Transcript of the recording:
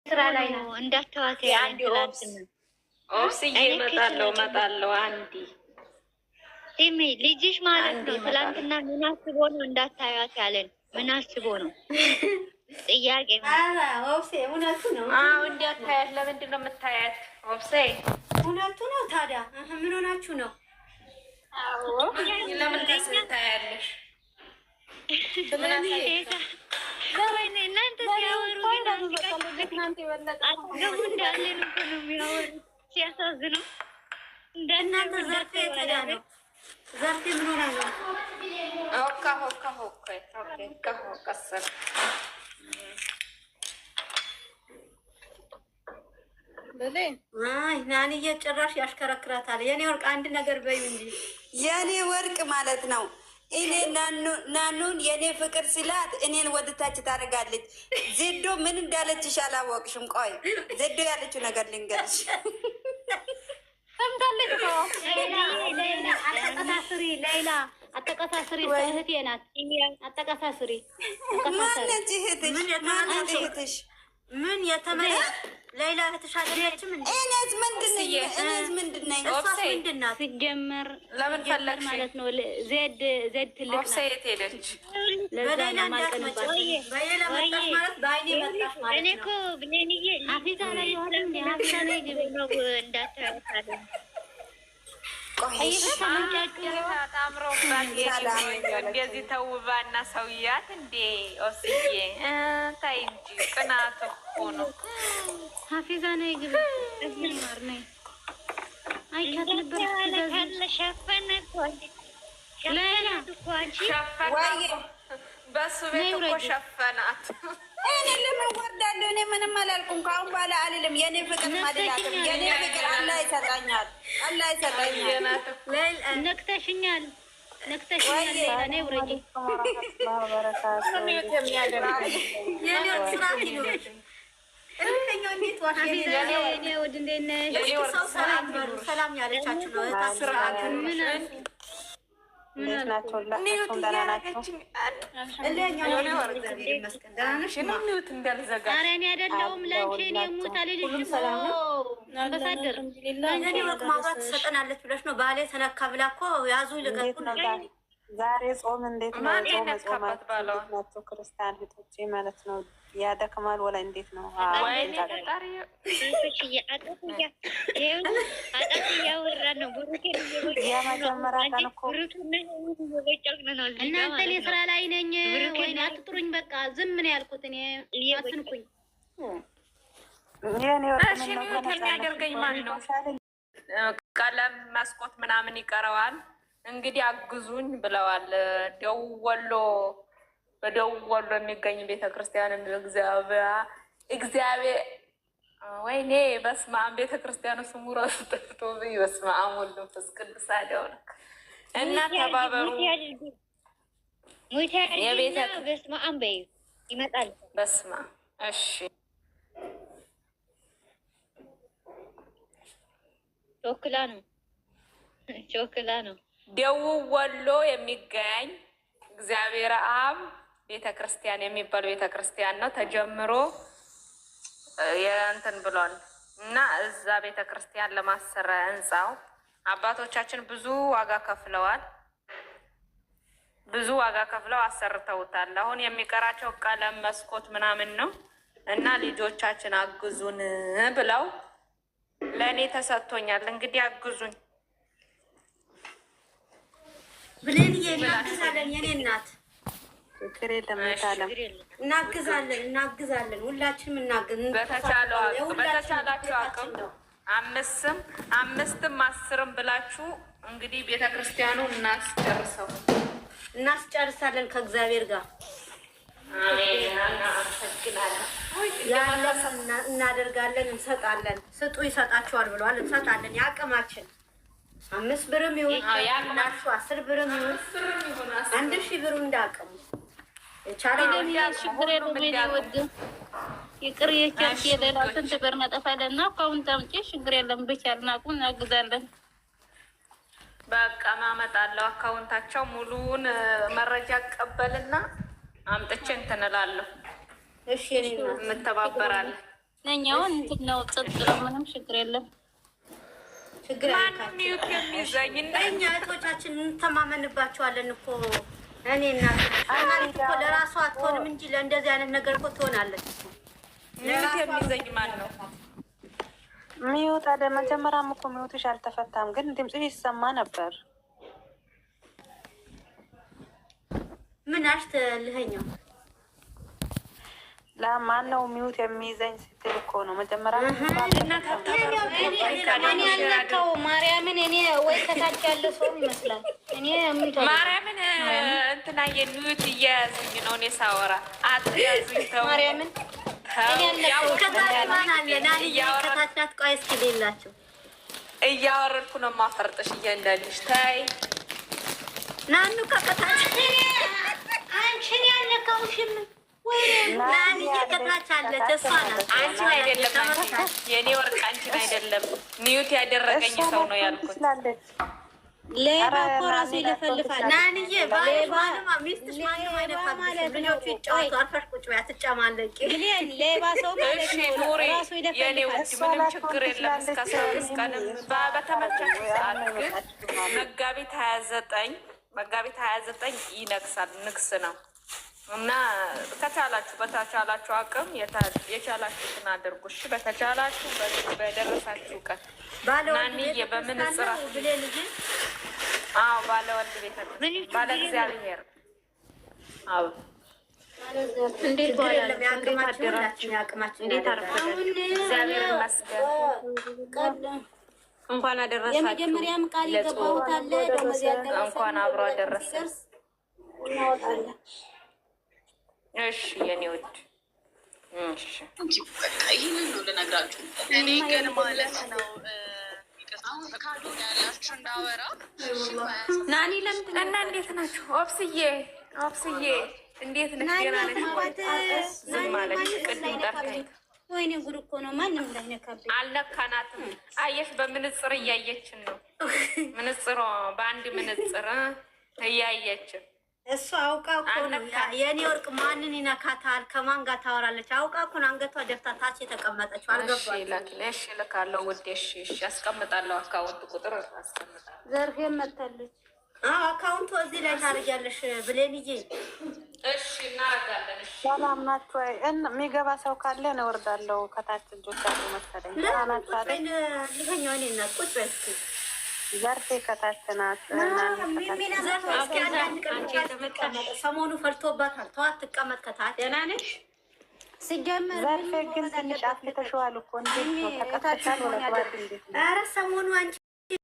ስራ ላይ ነው እንዳትዋት ያንዲ ኦብስዬ እመጣለሁ አንዲ ሲሚ ልጅሽ ማለት ነው። ትላንትና ምን አስቦ ነው እንዳታያት ያለን? ምን አስቦ ነው? ጥያቄ ነው። ኦብሴ እውነቱ ነው። እንዳታያት ለምንድን ነው የምታያት? ኦብሴ እውነቱ ነው። ታዲያ ምን ሆናችሁ ነው? ለምን ታያለሽ? እናንተ ሲያወሩ እንዳለ ነው የሚያወሩ። ሲያሳዝነው እንደናንተ ዘርፌ ተዳ ነው። ዘርፌ ምን ሆና ነው? ናንዬ ጭራሽ ያሽከረክራታል። የኔ ወርቅ አንድ ነገር በይ እንጂ የኔ ወርቅ ማለት ነው። እኔ ናኑን የኔ ፍቅር ሲላት እኔን ወደታች ታደርጋለች። ዜዶ ምን እንዳለችሽ አላወቅሽም? ቆይ ዜዶ ያለችው ነገር ልንገርሽ። ሰምታለች እኮ አተቀሳስሪ ሌላ አተቀሳስሪ እህቴ ናት። አተቀሳስሪ ማነች እህትሽ? ማነች እህትሽ? ምን የተመለ ሌላ እህትሽ አይደለችም እንዴ? እኔስ ምንድነኝ? እሷስ ምንድን ናት? ሲጀመር ለምን ፈለግሽ ማለት ነው? ዜድ ትልቅ ናት። የት ሄደች? በሌላ እንዳትመጪ በሌላ መጣሽ ማለት በአይኔ መጣሽ ማለት ነው። እኔ እኮ ብሌንዬ አፊዛ ላይ የሆነ ሀብሳ ላይ ግብ ነው እንዳታያታለ እንደዚህ ተውባና ሰውያት እንዴ ኦስዬ ታይ እንጂ ቅናት እኮ ነው። ሀፊዛ ነይ ግቢ ማር ነይ አይቻት ነበር ሸፈነ ሌላ በሱ ቤት እኮ ሸፈናት። እኔ ለምን ወርዳለሁ? እኔ ምንም አላልኩም። ከአሁን በኋላ አልልም። የኔ ፍቅር ማድላትም የኔ ፍቅር አላህ ይሰጣኛል። አላህ ይሰጣኛል። ነክተሽኛል። እኔ ውረጂ ሰላም ያለቻችሁ ነው። ማውራት ትሰጠናለች ብለሽ ነው? ባሌ ተነካ ብላ እኮ ያዙ ልቀቁ። ዛሬ ጾም እንዴት ነው? ናቸው ክርስቲያን እህቶቼ ማለት ነው። ያደክማል ወላ እንዴት ነው? የመጀመሪያ ቀን እኮ እናንተ እኔ ስራ ላይ ነኝ ወይ አትጥሩኝ። በቃ ዝም ነው ያልኩት። እኔ አትንኩኝ። የሚያደርገኝ ማን ነው? ቀለም መስኮት ምናምን ይቀረዋል። እንግዲህ አግዙኝ ብለዋል። በደቡብ ወሎ የሚገኝ ቤተክርስቲያን እግዚአብሔር ወይኔ በስመ አብ ቤተክርስቲያኑ ስሙ ራሱ ጠፍቶብኝ በስመ አብ ወወልድ ወመንፈስ ቅዱስ አደውነ እና ተባበሩ። በስመ አብ በይ ይመጣል። በስመ አብ እሺ። ቾክላ ነው ደቡብ ወሎ የሚገኝ እግዚአብሔር አብ ቤተክርስቲያን የሚባል ቤተክርስቲያን ነው። ተጀምሮ የእንትን ብሏል እና እዛ ቤተክርስቲያን ለማሰሪያ ህንፃው አባቶቻችን ብዙ ዋጋ ከፍለው አሰርተውታል። አሁን የሚቀራቸው ቀለም መስኮት ምናምን ነው እና ልጆቻችን አግዙን ብለው ለእኔ ተሰጥቶኛል። እንግዲህ አግዙኝ ብሌንዬ እናግዛለን። የኔ እናት ችግር የለም እናግዛለን። ሁላችንም በተቻላችሁ አቅም አምስትም 10 ብላችሁ እንግዲህ ቤተክርስቲያኑ እናስጨርሳለን ከእግዚአብሔር ጋር እናደርጋለን። እንሰጣለን። ስጡ ይሰጣችኋል ብለዋል። እንሰጣለን የአቅማችን 5 ብርም ይሁን 10 ብርም ይሁን 1000 ብር እንዳቅሙ ይቅር የቻልሽ የሌላ ስንት ብር ነጠፋለን እና አካውንት አምጪ ችግር የለም። በቻልን አቅም እናግዛለን። በቃ ማመጣለሁ። አካውንታቸው ሙሉውን መረጃ ቀበልና አምጥቼ እንትን እላለሁ። እሺ እንተባበራለን። እኛውን እንትን ነው ጽጥ ነው። ምንም ችግር የለም። ችግር ሚዩት የሚይዘኝ እኛ እህቶቻችን እንተማመንባቸዋለን እኮ እኔ እናት እኮ ለራሷ አትሆንም እንጂ ለእንደዚህ አይነት ነገር እኮ ትሆናለች። ሚዩት የሚይዘኝ ማን ነው? ሚዩት አደ መጀመሪያም እኮ ሚዩትሽ አልተፈታም፣ ግን ድምፅሽ ይሰማ ነበር። ምን አሽተልኸኛው? ለማን ነው ሚዩት የሚይዘኝ ስትል እኮ ነው መጀመሪያ። እኔ ያለከው ማርያምን እኔ ወይ ከታች ያለ ሰው ይመስላል። እኔ ማርያምን እንትና የሚዩት እያያዙኝ ነው። እኔ ሳወራ አትያዙኝ ተው። ማርያምን ከታች ቆይ እስኪ ሌላቸው እያወረድኩ ነው የማፈርጥሽ እያንዳንድሽ ታይ ናኑ ከታች አንቺን ያለከውሽም ናን ከታች አለች። እሷ ናት አንቺን አይደለም የኔ ወርቅ አንቺን አይደለም ሚዩት ያደረገኝ ሰው ነው ያልኩት። ሌባ እኮ ራሱ ይለፈልፋል። ናንዬ ባለማ ሚስትሽ ማንም አይነካብሽም። ልጆቹ ይጫወቱ። አርፈሽ ቁጭ በይ አትጨማለቂ። ሌባ ሰው ማለት ነው ራሱ የኔ ውድ ምንም ችግር የለም። እስከ 15 ቀን በተመቻችሁ ሰዓት ግን መጋቢት 29 ይነግሳል። ንግስ ነው እና ከቻላችሁ በተቻላችሁ አቅም የቻላችሁትን አድርጉ። እሺ በተቻላችሁ በደረሳችሁ ቀን ናንዬ በምንጽራ ባለ ወልድ ቤተ ባለ እግዚአብሔር እንዴት እግዚአብሔር ይመስገን። እንኳን አደረሳችሁ። የመጀመሪያም ቃል የገባሁት አለ ደሞዝ ያደረሰ እንኳን አብሮ አደረሰ። እሺ የኔ ውድ እሺ ይህንን ነው ልነግራችሁ። እኔ ግን ማለት ነው ካዶ ያላችሁ እንዳወራ ናኒ ለምንድን እና እንዴት ናችሁ? ኦብስዬ እንዴት ነሽ? ገና ነሽ ወይ? ዝም አለች ቅድም ጠርታኝ። ወይኔ ጉድ እኮ ነው። ማንም ላይ ነካብኝ። አልነካናትም። አየሽ በምንጽር እያየችን ነው። ምንጽሮ በአንድ ምንጽር እያየችን እሱ አውቃ እኮ ነው። የኔ ወርቅ ማንን ይነካታል? ከማን ጋር ታወራለች? አውቃ እኮ ነው አንገቷ ደፍታ ታች የተቀመጠችው። አልገባችም። እሺ እልካለሁ ውዴ። እሺ አስቀምጣለሁ። አካውንት ቁጥር አስቀምጣለሁ። ዘርፌን መታለች። አካውንቱ እዚህ ላይ ታደርጊያለሽ ብሌንዬ። እሺ እናደርጋለን። እሺ ሰላም ናችሁ ወይ? የሚገባ ሰው ካለ ነው እወርዳለሁ። ከታች ልጆች አሉ መሰለኝ። ልኸኛው እኔ እናት ቁጭ በይ እስኪ ዘርፌ ከታች ናት። ሰሞኑ ፈልቶባታል። ተዋት ትቀመጥ ከታች። ደህና ነሽ? ሲጀመር ዘርፌ ግን ትንሽ አፍልተሽዋል እኮ እንዴት ነው ተቀጥተሻል? ወለባድ እንዴት ነው? ኧረ ሰሞኑ አንቺ